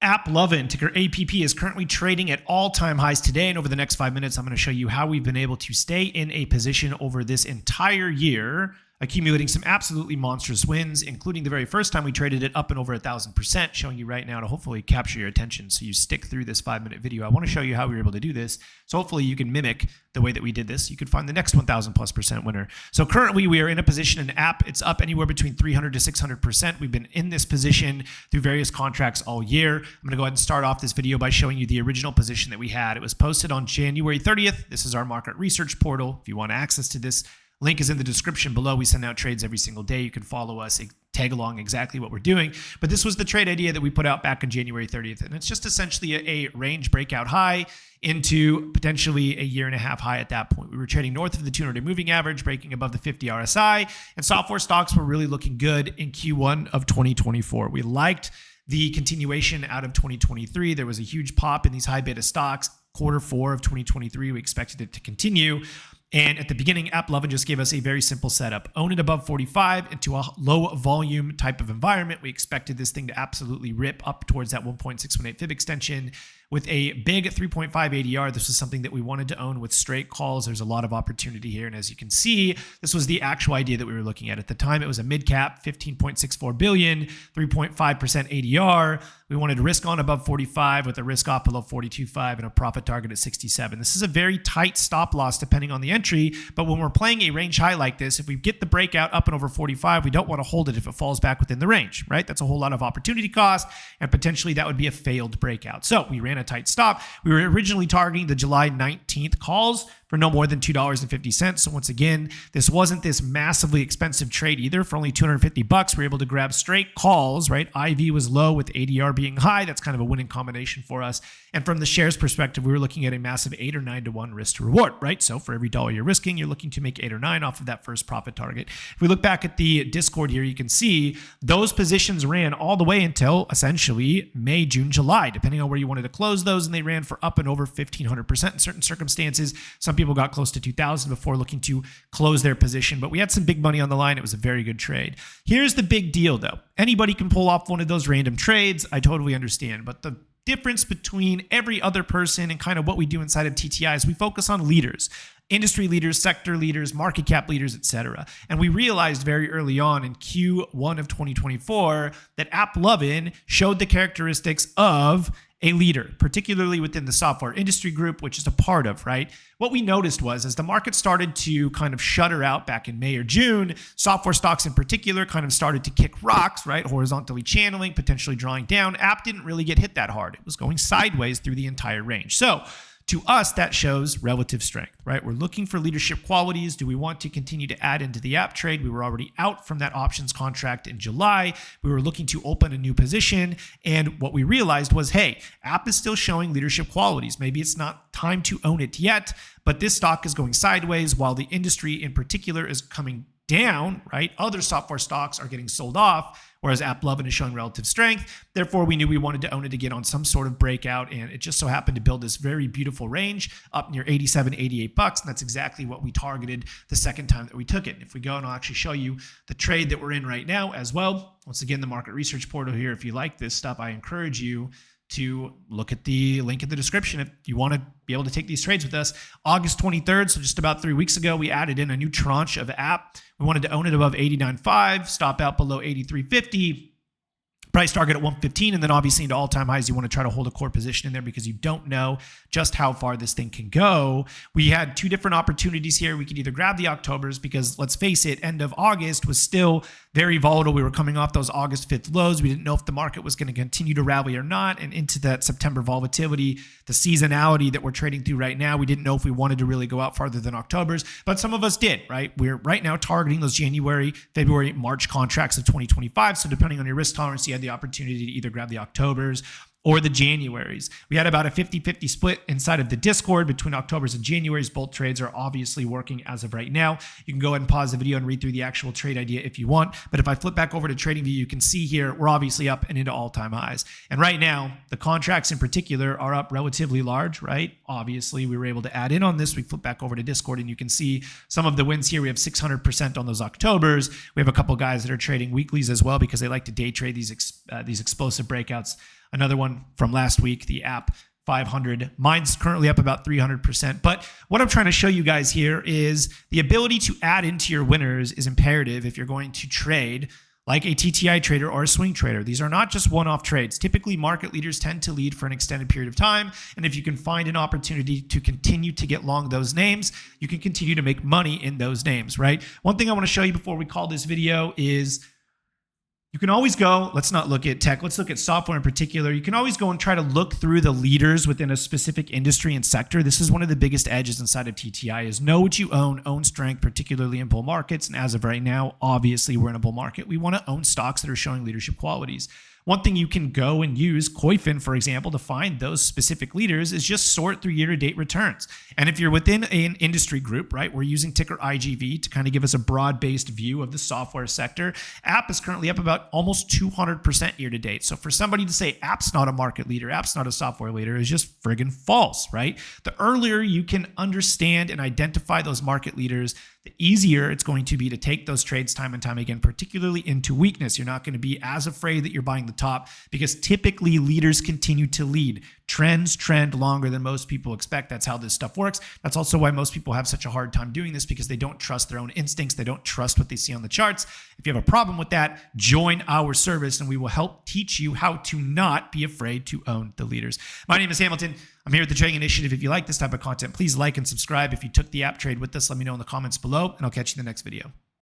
Applovin, ticker APP, is currently trading at all-time highs today, and over the next 5 minutes, I'm going to show you how we've been able to stay in a position over this entire year, accumulating some absolutely monstrous wins, including the very first time we traded it up and over 1,000%, showing you right now to hopefully capture your attention so you stick through this 5-minute video. I want to show you how we were able to do this, so hopefully you can mimic the way that we did this. You could find the next 1,000+% winner. So currently we are in a position in app. It's up anywhere between 300 to 600%. We've been in this position through various contracts all year. I'm going to go ahead and start off this video by showing you the original position that we had. It was posted on January 30th. This is our market research portal. If you want access to this, link is in the description below. We send out trades every single day. You can follow us, tag along exactly what we're doing. But this was the trade idea that we put out back on January 30th. And it's just essentially a range breakout high into potentially a year-and-a-half high at that point. We were trading north of the 200 moving average, breaking above the 50 RSI, and software stocks were really looking good in Q1 of 2024. We liked the continuation out of 2023. There was a huge pop in these high beta stocks. Q4 of 2023, we expected it to continue. And at the beginning, Applovin just gave us a very simple setup. Own it above 45 into a low volume type of environment. We expected this thing to absolutely rip up towards that 1.618 fib extension with a big 3.5 ADR. This was something that we wanted to own with straight calls. There's a lot of opportunity here. And as you can see, this was the actual idea that we were looking at the time. It was a mid cap, 15.64 billion, 3.5% ADR. We wanted to risk on above 45 with a risk off below 42.5 and a profit target at 67. This is a very tight stop loss depending on the entry. But when we're playing a range high like this, if we get the breakout up and over 45, we don't want to hold it if it falls back within the range, right? That's a whole lot of opportunity cost, and potentially that would be a failed breakout. So we ran a tight stop. We were originally targeting the July 19th calls for no more than $2.50. So once again, this wasn't this massively expensive trade either. For only $250, we were able to grab straight calls, right? IV was low with ADR being high. That's kind of a winning combination for us. And from the shares perspective, we were looking at a massive 8 or 9 to 1 risk to reward, right? So for every dollar you're risking, you're looking to make 8 or 9 off of that first profit target. If we look back at the Discord here, you can see those positions ran all the way until essentially May, June, July, depending on where you wanted to close those. And they ran for up and over 1,500% in certain circumstances. Some people got close to 2,000 before looking to close their position, but we had some big money on the line. It was a very good trade. Here's the big deal though. Anybody can pull off one of those random trades. I totally understand, but the difference between every other person and kind of what we do inside of TTI is we focus on leaders, industry leaders, sector leaders, market cap leaders, etc. And we realized very early on in Q1 of 2024 that Applovin showed the characteristics of a leader, particularly within the software industry group, which is a part of, right? What we noticed was as the market started to kind of shutter out back in May or June, software stocks in particular kind of started to kick rocks, right? Horizontally channeling, potentially drawing down. App didn't really get hit that hard. It was going sideways through the entire range. So to us, that shows relative strength, right? We're looking for leadership qualities. Do we want to continue to add into the app trade? We were already out from that options contract in July. We were looking to open a new position. And what we realized was, hey, app is still showing leadership qualities. Maybe it's not time to own it yet, but this stock is going sideways while the industry in particular is coming down, right? Other software stocks are getting sold off, whereas Applovin is showing relative strength. Therefore, we knew we wanted to own it again on some sort of breakout, and it just so happened to build this very beautiful range up near 87, $88, and that's exactly what we targeted the second time that we took it. And if we go, and I'll actually show you the trade that we're in right now as well. Once again, the market research portal here. If you like this stuff, I encourage you to look at the link in the description if you want to be able to take these trades with us. August 23rd, so just about 3 weeks ago, we added in a new tranche of app. We wanted to own it above 89.5, stop out below 83.50. Price target at 115, and then obviously into all-time highs, you want to try to hold a core position in there because you don't know just how far this thing can go. We had two different opportunities here. We could either grab the Octobers because, let's face it, end of August was still very volatile. We were coming off those August 5th lows. We didn't know if the market was going to continue to rally or not, and into that September volatility, the seasonality that we're trading through right now, we didn't know if we wanted to really go out farther than Octobers, but some of us did, right? We're right now targeting those January, February, March contracts of 2025, so depending on your risk tolerance, you had the opportunity to either grab the Octobers or the Januaries. We had about a 50-50 split inside of the Discord between Octobers and Januaries. Both trades are obviously working as of right now. You can go ahead and pause the video and read through the actual trade idea if you want. But if I flip back over to TradingView, you can see here we're obviously up and into all-time highs. And right now, the contracts in particular are up relatively large, right? Obviously, we were able to add in on this. We flip back over to Discord and you can see some of the wins here. We have 600% on those Octobers. We have a couple guys that are trading weeklies as well because they like to day trade these explosive breakouts Another one from last week, the app 500. Mine's currently up about 300%. But what I'm trying to show you guys here is the ability to add into your winners is imperative if you're going to trade like a TTI trader or a swing trader. These are not just one-off trades. Typically, market leaders tend to lead for an extended period of time. And if you can find an opportunity to continue to get long those names, you can continue to make money in those names, right? One thing I want to show you before we call this video is you can always go, let's not look at tech, let's look at software in particular. You can always go and try to look through the leaders within a specific industry and sector. This is one of the biggest edges inside of TTI is know what you own strength, particularly in bull markets. And as of right now, obviously we're in a bull market. We want to own stocks that are showing leadership qualities. One thing you can go and use, Koifin, for example, to find those specific leaders is just sort through year-to-date returns. And if you're within an industry group, right, we're using ticker IGV to kind of give us a broad-based view of the software sector. App is currently up about almost 200% year-to-date. So for somebody to say app's not a market leader, app's not a software leader is just friggin' false, right? The earlier you can understand and identify those market leaders, the easier it's going to be to take those trades time and time again, particularly into weakness. You're not going to be as afraid that you're buying the top because typically leaders continue to lead. Trends trend longer than most people expect. That's how this stuff works. That's also why most people have such a hard time doing this because they don't trust their own instincts. They don't trust what they see on the charts. If you have a problem with that, join our service and we will help teach you how to not be afraid to own the leaders. My name is Hamilton. I'm here at the Trading Initiative. If you like this type of content, please like and subscribe. If you took the app trade with us, let me know in the comments below, and I'll catch you in the next video.